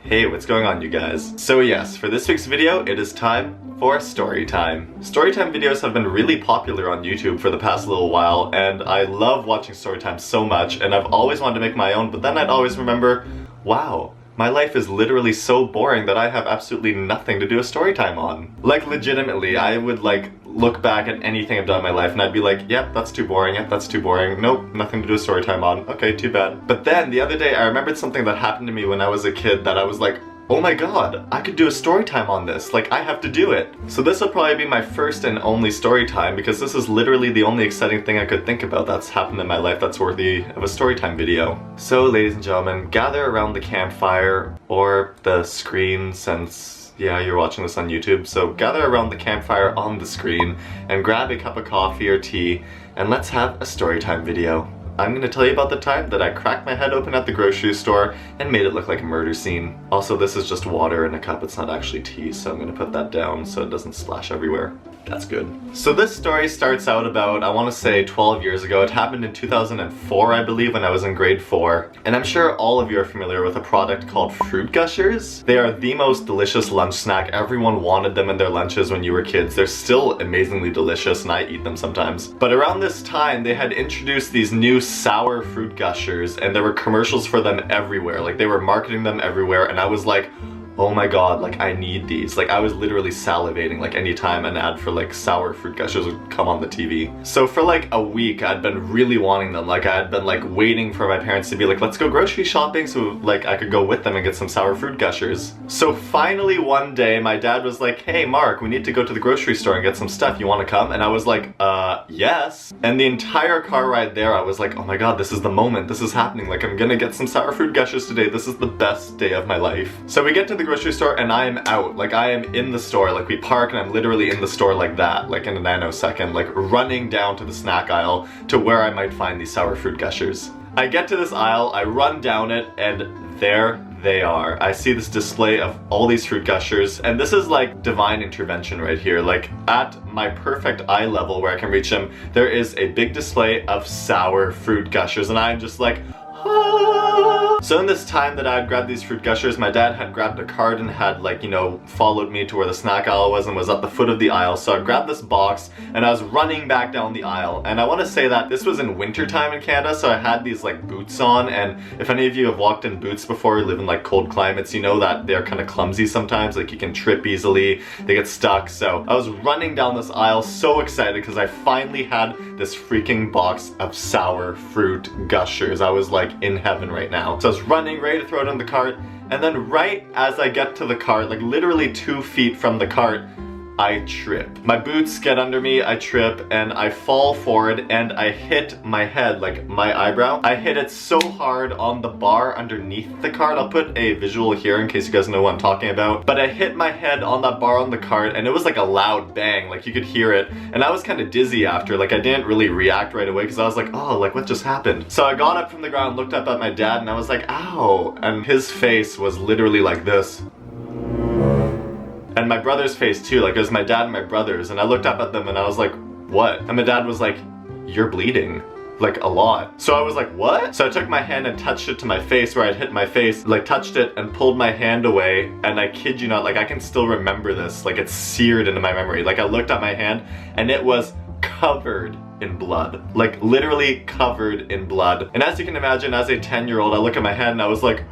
Hey, what's going on, you guys? So yes, for this week's video, it is time for Storytime. Storytime videos have been really popular on YouTube for the past little while, and I love watching Storytime so much, and I've always wanted to make my own, but then I'd always remember, wow, my life is literally so boring that I have absolutely nothing to do a Storytime on. Like, legitimately, I would look back at anything I've done in my life and I'd be like, yep, that's too boring, yep, that's too boring, nope, nothing to do a story time on, okay, too bad. But then, the other day, I remembered something that happened to me when I was a kid that I was like, oh my god, I could do a story time on this, like, I have to do it. So this will probably be my first and only story time because this is literally the only exciting thing I could think about that's happened in my life that's worthy of a story time video. So, ladies and gentlemen, gather around the campfire, or the screen since yeah, you're watching this on YouTube, so gather around the campfire on the screen and grab a cup of coffee or tea and let's have a storytime video. I'm gonna tell you about the time that I cracked my head open at the grocery store and made it look like a murder scene. Also, this is just water in a cup, it's not actually tea, so I'm gonna put that down so it doesn't splash everywhere. That's good. So this story starts out about, I want to say 12 years ago. It happened in 2004, I believe, when I was in grade 4. And I'm sure all of you are familiar with a product called Fruit Gushers. They are the most delicious lunch snack. Everyone wanted them in their lunches when you were kids. They're still amazingly delicious and I eat them sometimes. But around this time, they had introduced these new sour Fruit Gushers and there were commercials for them everywhere. Like, they were marketing them everywhere and I was like, oh my god, like, I need these. Like, I was literally salivating, like, anytime an ad for, like, sour Fruit Gushers would come on the TV. So for, like, a week, I'd been really wanting them. Like, I had been, like, waiting for my parents to be like, let's go grocery shopping so, like, I could go with them and get some sour Fruit Gushers. So finally one day, my dad was like, hey, Mark, we need to go to the grocery store and get some stuff. You want to come? And I was like, yes. And the entire car ride there, I was like, oh my god, this is the moment. This is happening. Like, I'm gonna get some sour Fruit Gushers today. This is the best day of my life. So we get to the grocery store and I am out. Like, I am in the store. Like, we park and I'm literally in the store like that, like in a nanosecond, like running down to the snack aisle to where I might find these sour Fruit Gushers. I get to this aisle, I run down it, and there they are. I see this display of all these Fruit Gushers, and this is like divine intervention right here. Like, at my perfect eye level where I can reach them, there is a big display of sour Fruit Gushers, and I'm just like, so in this time that I had grabbed these Fruit Gushers, my dad had grabbed a cart and had, like, you know, followed me to where the snack aisle was and was at the foot of the aisle. So I grabbed this box and I was running back down the aisle. And I want to say that this was in winter time in Canada, so I had these, like, boots on. And if any of you have walked in boots before, live in, like, cold climates, you know that they're kind of clumsy sometimes. Like, you can trip easily, they get stuck. So I was running down this aisle so excited because I finally had this freaking box of sour Fruit Gushers. I was, like, in heaven right now. So I was running, ready to throw it in the cart, and then right as I get to the cart, like literally 2 feet from the cart, I trip. My boots get under me, I trip, and I fall forward, and I hit my head, like my eyebrow. I hit it so hard on the bar underneath the cart. I'll put a visual here in case you guys know what I'm talking about. But I hit my head on that bar on the cart, and it was like a loud bang, like you could hear it. And I was kind of dizzy after, like I didn't really react right away because I was like, oh, like what just happened? So I got up from the ground, looked up at my dad, and I was like, ow. And his face was literally like this. And my brother's face too, like it was my dad and my brother's, and I looked up at them and I was like, what? And my dad was like, you're bleeding. Like, a lot. So I was like, what? So I took my hand and touched it to my face where I'd hit my face, like touched it and pulled my hand away, and I kid you not, like I can still remember this, like it's seared into my memory. Like I looked at my hand and it was covered in blood. Like literally covered in blood. And as you can imagine, as a 10-year-old, I look at my hand and I was like,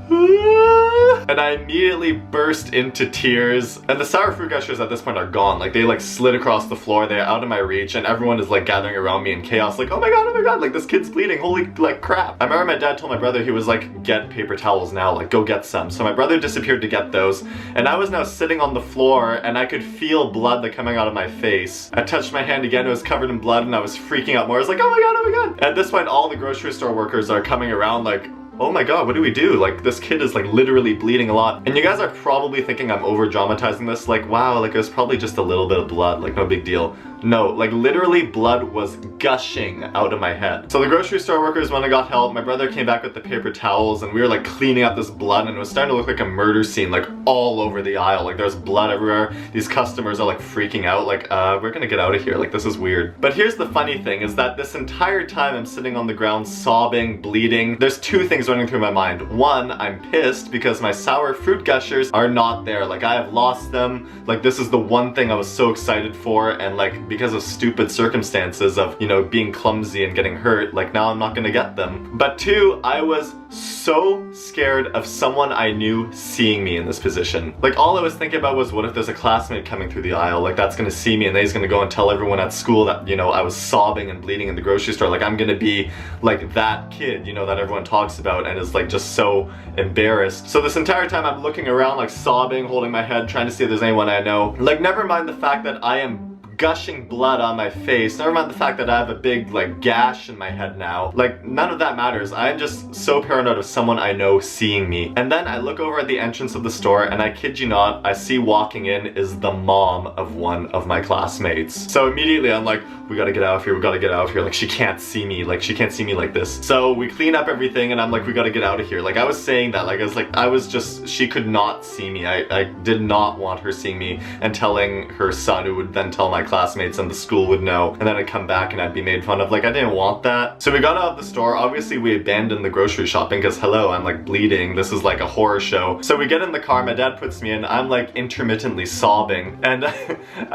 and I immediately burst into tears. And the sour Fruit Gushers at this point are gone. Like, they like slid across the floor, they're out of my reach, and everyone is like gathering around me in chaos, like, oh my god, like this kid's bleeding, holy like crap. I remember my dad told my brother, he was like, get paper towels now, like go get some. So my brother disappeared to get those, and I was now sitting on the floor and I could feel blood like coming out of my face. I touched my hand again, it was covered in blood, and I was freaking out more. I was like, oh my god. At this point, all the grocery store workers are coming around like, oh my god, what do we do? Like, this kid is like literally bleeding a lot. And you guys are probably thinking I'm over dramatizing this, like, wow, like it was probably just a little bit of blood, like no big deal. No, like literally blood was gushing out of my head. So the grocery store workers went and got help. My brother came back with the paper towels and we were like cleaning up this blood and it was starting to look like a murder scene, like all over the aisle. Like there's blood everywhere. These customers are like freaking out, like we're gonna get out of here, like this is weird. But here's the funny thing is that this entire time I'm sitting on the ground sobbing, bleeding. There's two things running through my mind. One, I'm pissed because my sour fruit gushers are not there. Like I have lost them. Like this is the one thing I was so excited for, and like because of stupid circumstances of, you know, being clumsy and getting hurt, like now I'm not gonna get them. But two, I was so scared of someone I knew seeing me in this position. Like all I was thinking about was, what if there's a classmate coming through the aisle, like that's gonna see me and then he's gonna go and tell everyone at school that, you know, I was sobbing and bleeding in the grocery store. Like I'm gonna be like that kid, you know, that everyone talks about and is like just so embarrassed. So this entire time I'm looking around like sobbing, holding my head, trying to see if there's anyone I know. Like never mind the fact that I am gushing blood on my face, never mind the fact that I have a big like gash in my head now. Like none of that matters. I'm just so paranoid of someone I know seeing me. And then I look over at the entrance of the store and I kid you not, I see walking in is the mom of one of my classmates. So immediately I'm like, we gotta get out of here, we gotta get out of here. Like she can't see me, like she can't see me like this. So we clean up everything and I'm like, we gotta get out of here. Like I was saying that, like I was just, she could not see me. I did not want her seeing me and telling her son, who would then tell my classmates and the school would know, and then I'd come back and I'd be made fun of. Like I didn't want that. So we got out of the store. Obviously we abandoned the grocery shopping because hello, I'm like bleeding. This is like a horror show. So we get in the car, my dad puts me in, I'm like intermittently sobbing, and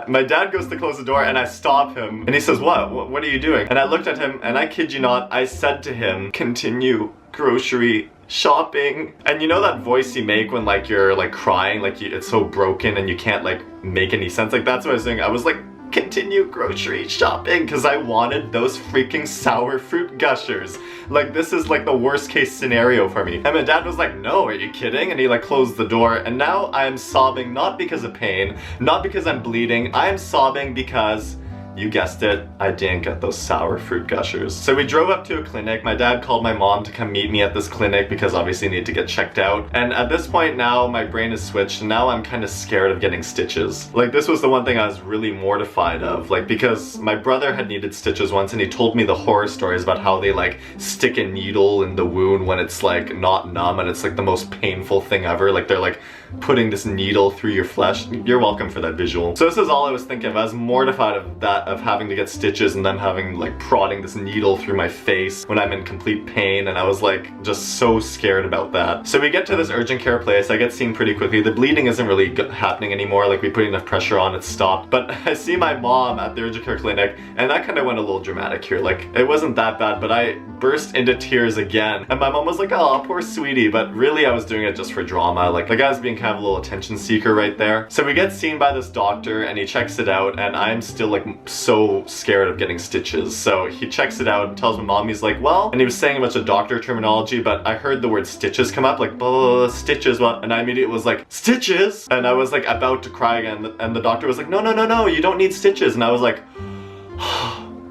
my dad goes to close the door and I stop him and he says, what are you doing? And I looked at him and I kid you not, I said to him, continue grocery shopping. And you know that voice you make when like you're like crying, like it's so broken and you can't like make any sense? Like that's what I was doing. I was like, continue grocery shopping, because I wanted those freaking sour fruit gushers. Like this is like the worst case scenario for me. And my dad was like, no, are you kidding? And he like closed the door, and now I am sobbing, not because of pain, not because I'm bleeding, I am sobbing because, you guessed it, I didn't get those sour fruit gushers. So we drove up to a clinic. My dad called my mom to come meet me at this clinic because obviously I need to get checked out. And at this point now, my brain is switched and now I'm kind of scared of getting stitches. Like this was the one thing I was really mortified of, like because my brother had needed stitches once and he told me the horror stories about how they like stick a needle in the wound when it's like not numb and it's like the most painful thing ever. Like they're like putting this needle through your flesh. You're welcome for that visual. So this is all I was thinking of. I was mortified of that, of having to get stitches and them having like prodding this needle through my face when I'm in complete pain, and I was like just so scared about that. So we get to this urgent care place. I get seen pretty quickly. The bleeding isn't really happening anymore. Like we put enough pressure on, it stopped. But I see my mom at the urgent care clinic, and that kind of went a little dramatic here. Like it wasn't that bad, but I burst into tears again. And my mom was like, oh, poor sweetie. But really I was doing it just for drama. Like the guy's being kind of a little attention seeker right there. So we get seen by this doctor and he checks it out, and I'm still like so scared of getting stitches. So he checks it out and tells my mom, he's like, well, and he was saying a bunch of doctor terminology, but I heard the word stitches come up, like, blah, stitches, what? And I immediately was like, stitches? And I was like about to cry again, and the doctor was like, no, no, no, no, you don't need stitches. And I was like,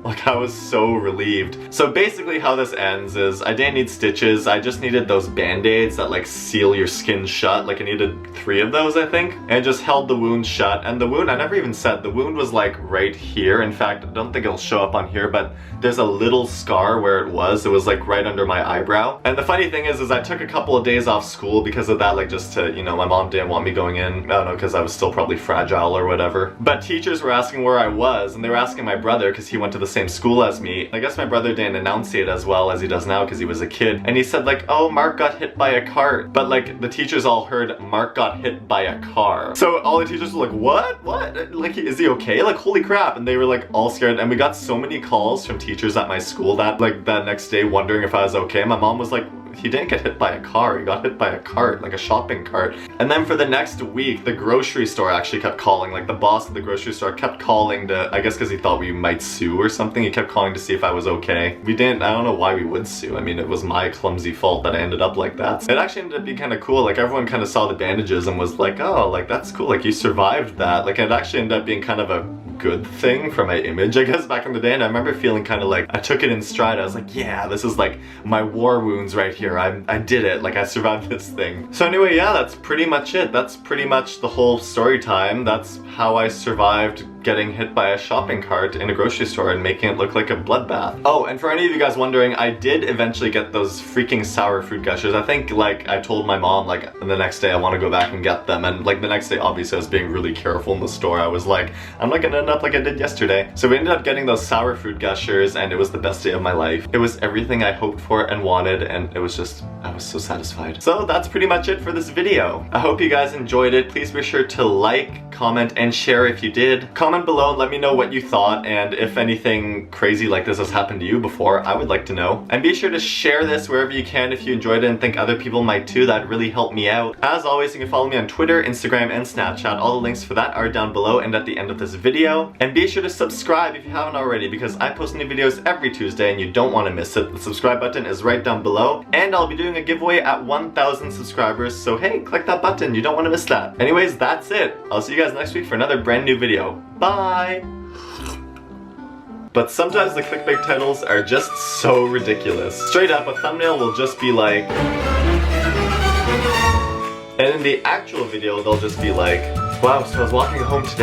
like I was so relieved. So basically how this ends is I didn't need stitches, I just needed those band-aids that like seal your skin shut. Like I needed 3 of those, I think, and it just held the wound shut. And the wound, I never even said, the wound was like right here. In fact, I don't think it'll show up on here, but there's a little scar where it was like right under my eyebrow. And the funny thing is I took a couple of days off school because of that, like just to, you know, my mom didn't want me going in. I don't know, because I was still probably fragile or whatever. But teachers were asking where I was, and they were asking my brother because he went to the same school as me. I guess my brother didn't enunciate as well as he does now because he was a kid. And he said like, oh, Mark got hit by a cart. But like the teachers all heard Mark got hit by a car. So all the teachers were like, what? What? Like, is he okay? Like, holy crap. And they were like all scared. And we got so many calls from teachers at my school that like that next day wondering if I was okay. My mom was like, he didn't get hit by a car, he got hit by a cart, like a shopping cart. And then for the next week, the grocery store actually kept calling, like the boss of the grocery store kept calling to, I guess because he thought we might sue or something, he kept calling to see if I was okay. We didn't, I don't know why we would sue. I mean, it was my clumsy fault that I ended up like that. It actually ended up being kind of cool. Like everyone kind of saw the bandages and was like, oh, like that's cool, like you survived that. Like it actually ended up being kind of a good thing for my image, I guess, back in the day. And I remember feeling kind of like, I took it in stride. I was like, yeah, this is like my war wounds right here. I did it, like I survived this thing. So anyway, yeah, that's pretty much it. That's pretty much the whole story time. That's how I survived getting hit by a shopping cart in a grocery store and making it look like a bloodbath. Oh, and for any of you guys wondering, I did eventually get those freaking sour fruit gushers. I think like I told my mom like the next day I want to go back and get them, and like the next day obviously I was being really careful in the store. I was like, I'm not gonna end up like I did yesterday. So we ended up getting those sour fruit gushers and it was the best day of my life. It was everything I hoped for and wanted, and it was just, I was so satisfied. So that's pretty much it for this video. I hope you guys enjoyed it. Please be sure to like, comment, and share if you did. Comment below and let me know what you thought, and if anything crazy like this has happened to you before, I would like to know. And be sure to share this wherever you can if you enjoyed it and think other people might too. That'd really help me out. As always, you can follow me on Twitter, Instagram, and Snapchat. All the links for that are down below and at the end of this video. And be sure to subscribe if you haven't already, because I post new videos every Tuesday and you don't want to miss it. The subscribe button is right down below, and I'll be doing a giveaway at 1,000 subscribers, so hey, click that button, you don't want to miss that. Anyways, that's it. I'll see you guys next week for another brand new video. Bye! But sometimes the clickbait titles are just so ridiculous. Straight up, a thumbnail will just be like... And in the actual video, they'll just be like, wow, so I was walking home today